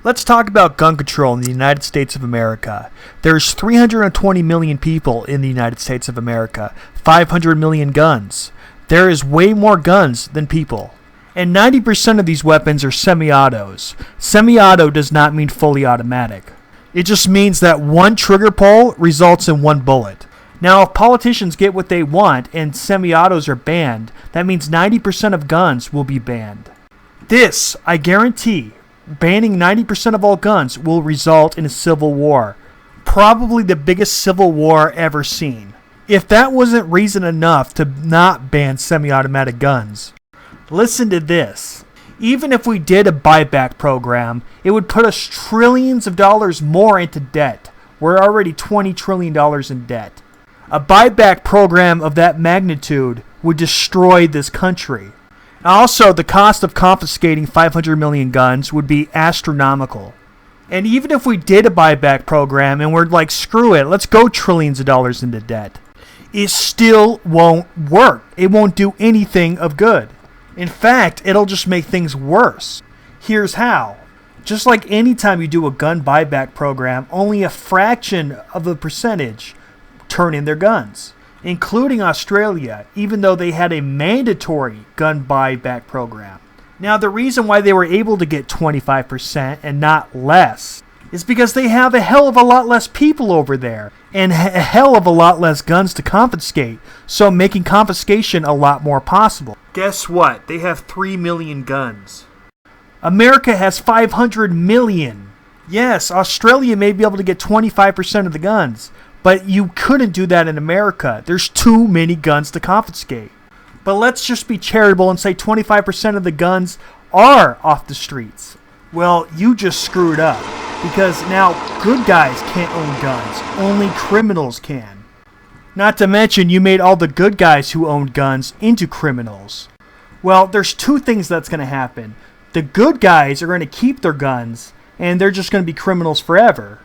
Let's talk about gun control in the United States of America. There's 320 million people in the United States of America, 500 million guns. There is way more guns than people. And 90% of these weapons are semi-autos. Semi-auto does not mean fully automatic. It just means that one trigger pull results in one bullet. Now, if politicians get what they want and semi-autos are banned, that means 90% of guns will be banned. This, I guarantee, banning 90% of all guns will result in a civil war. Probably the biggest civil war ever seen. If that wasn't reason enough to not ban semi-automatic guns, listen to this. Even if we did a buyback program, it would put us trillions of dollars more into debt. We're already $20 trillion in debt. A buyback program of that magnitude would destroy this country. Also, the cost of confiscating 500 million guns would be astronomical. And even if we did a buyback program and we're like, screw it, let's go trillions of dollars into debt, it still won't work. It won't do anything of good. In fact, it'll just make things worse. Here's how. Just like any time you do a gun buyback program, only a fraction of the percentage turn in their guns, including Australia, even though they had a mandatory gun buyback program. Now, the reason why they were able to get 25% and not less is because they have a hell of a lot less people over there and a hell of a lot less guns to confiscate, so making confiscation a lot more possible. Guess what? They have 3 million guns. America has 500 million. Yes, Australia may be able to get 25% of the guns, but you couldn't do that in America. There's too many guns to confiscate. But let's just be charitable and say 25% of the guns are off the streets. Well, you just screwed up, because now good guys can't own guns. Only criminals can. Not to mention you made all the good guys who owned guns into criminals. Well, there's two things that's going to happen. The good guys are going to keep their guns, and they're just going to be criminals forever.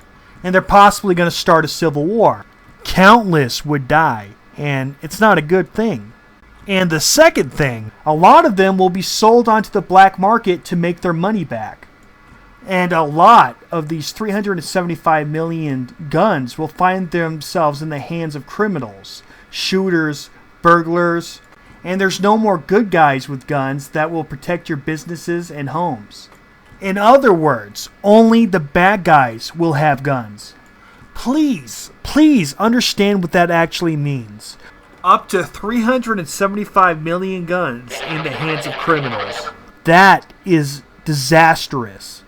And they're possibly going to start a civil war. Countless would die, and it's not a good thing. And the second thing, a lot of them will be sold onto the black market to make their money back. And a lot of these 375 million guns will find themselves in the hands of criminals, shooters, burglars, and there's no more good guys with guns that will protect your businesses and homes. In other words, only the bad guys will have guns. Please understand what that actually means. Up to 375 million guns in the hands of criminals. That is disastrous.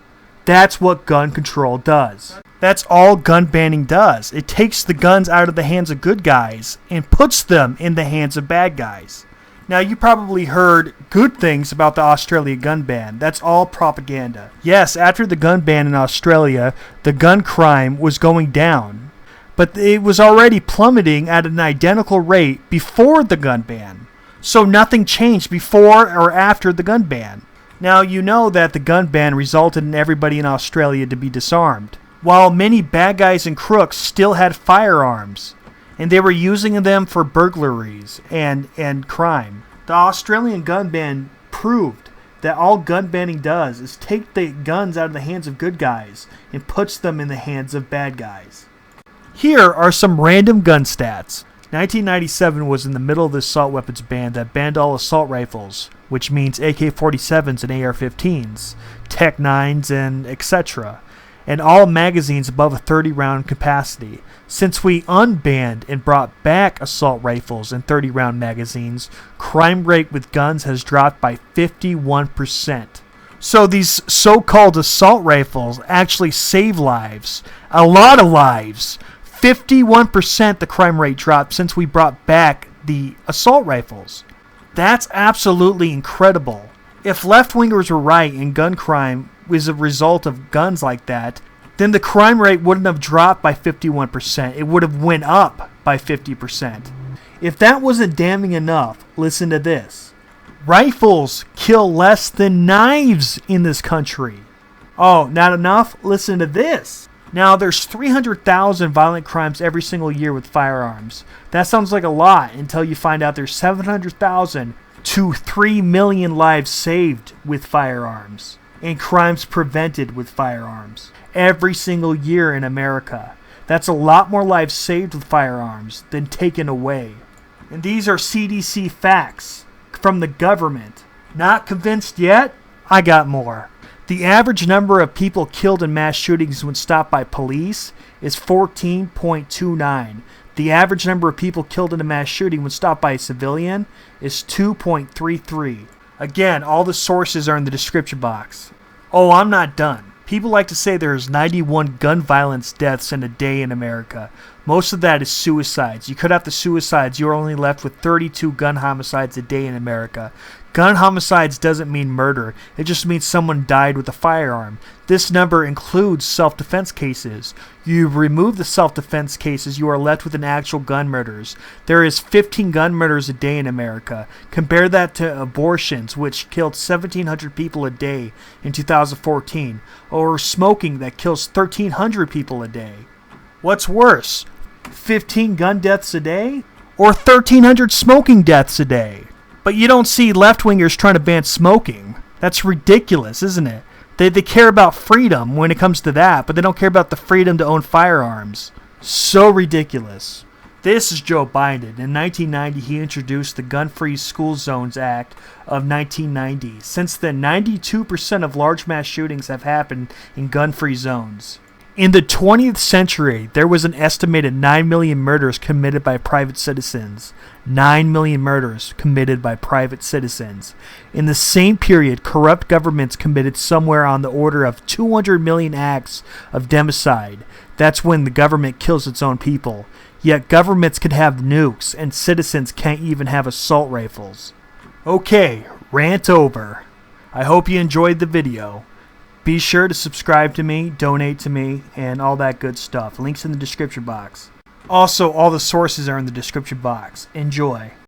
That's what gun control does. That's all gun banning does. It takes the guns out of the hands of good guys and puts them in the hands of bad guys. Now, you probably heard good things about the Australia gun ban. That's all propaganda. Yes, after the gun ban in Australia, the gun crime was going down. But it was already plummeting at an identical rate before the gun ban. So nothing changed before or after the gun ban. Now, you know that the gun ban resulted in everybody in Australia to be disarmed, while many bad guys and crooks still had firearms, and they were using them for burglaries and crime. The Australian gun ban proved that all gun banning does is take the guns out of the hands of good guys and puts them in the hands of bad guys. Here are some random gun stats. 1997 was in the middle of the assault weapons ban that banned all assault rifles, which means AK-47s and AR-15s, Tech 9s, and etc., and all magazines above a 30-round capacity. Since we unbanned and brought back assault rifles and 30-round magazines, crime rate with guns has dropped by 51%. So these so-called assault rifles actually save lives. A lot of lives. 51% the crime rate dropped since we brought back the assault rifles. That's absolutely incredible. If left-wingers were right and gun crime was a result of guns like that, then the crime rate wouldn't have dropped by 51%. It would have went up by 50%. If that wasn't damning enough, listen to this. Rifles kill less than knives in this country. Oh, not enough? Listen to this. Now, there's 300,000 violent crimes every single year with firearms. That sounds like a lot until you find out there's 700,000 to 3 million lives saved with firearms. and crimes prevented with firearms every single year in America. That's a lot more lives saved with firearms than taken away. And these are CDC facts from the government. Not convinced yet? I got more. The average number of people killed in mass shootings when stopped by police is 14.29. The average number of people killed in a mass shooting when stopped by a civilian is 2.33. Again, all the sources are in the description box. Oh, I'm not done. People like to say there's 91 gun violence deaths in a day in America. Most of that is suicides. You cut out the suicides, you're only left with 32 gun homicides a day in America. Gun homicides doesn't mean murder. It just means someone died with a firearm. This number includes self-defense cases. You remove the self-defense cases, you are left with an actual gun murders. There is 15 gun murders a day in America. Compare that to abortions, which killed 1,700 people a day in 2014, or smoking that kills 1,300 people a day. What's worse, 15 gun deaths a day or 1,300 smoking deaths a day? But you don't see left-wingers trying to ban smoking. That's ridiculous, isn't it? They care about freedom when it comes to that, but they don't care about the freedom to own firearms. So ridiculous. This is Joe Biden. In 1990, he introduced the Gun-Free School Zones Act of 1990. Since then, 92% of large mass shootings have happened in gun-free zones. In the 20th century, there was an estimated 9 million murders committed by private citizens. 9 million murders committed by private citizens. In the same period, corrupt governments committed somewhere on the order of 200 million acts of democide. That's when the government kills its own people. Yet governments can have nukes, and citizens can't even have assault rifles. Okay, rant over. I hope you enjoyed the video. Be sure to subscribe to me, donate to me, and all that good stuff. Links in the description box. Also, all the sources are in the description box. Enjoy.